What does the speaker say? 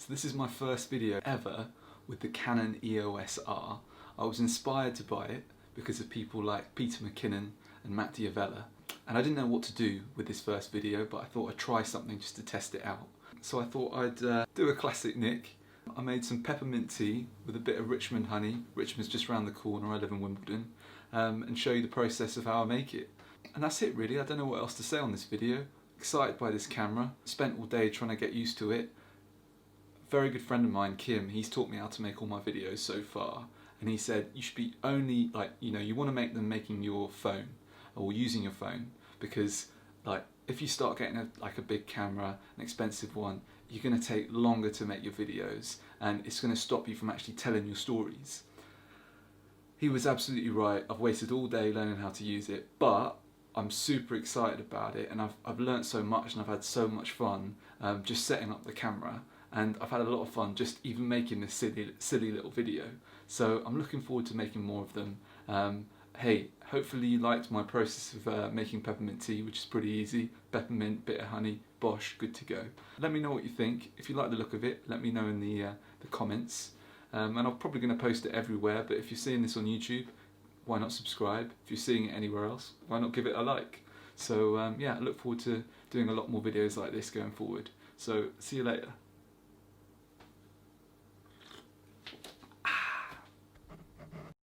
So this is my first video ever with the Canon EOS R. I was inspired to buy it because of people like Peter McKinnon and Matt Diavella, and I didn't know what to do with this first video, but I thought I'd try something just to test it out. So I thought I'd do a classic Nick. I made some peppermint tea with a bit of Richmond honey. Richmond's just around the corner, I live in Wimbledon, and show you the process of how I make it. And that's it really, I don't know what else to say on this video. Excited by this camera, spent all day trying to get used to it. A very good friend of mine, Kim, he's taught me how to make all my videos so far, and he said you should be only you want to make them making your phone or using your phone, because if you start getting a big camera, an expensive one, you're going to take longer to make your videos and it's going to stop you from actually telling your stories. He was absolutely right. I've wasted all day learning how to use it, but I'm super excited about it, and I've learnt so much and I've had so much fun just setting up the camera, and I've had a lot of fun just even making this silly little video. So I'm looking forward to making more of them. Hey, hopefully you liked my process of making peppermint tea, which is pretty easy. Peppermint, bit of honey, bosh, good to go. Let me know what you think. If you like the look of it, let me know in the comments. And I'm probably going to post it everywhere, but if you're seeing this on YouTube, why not subscribe? If you're seeing it anywhere else, why not give it a like? So yeah, I look forward to doing a lot more videos like this going forward. So see you later.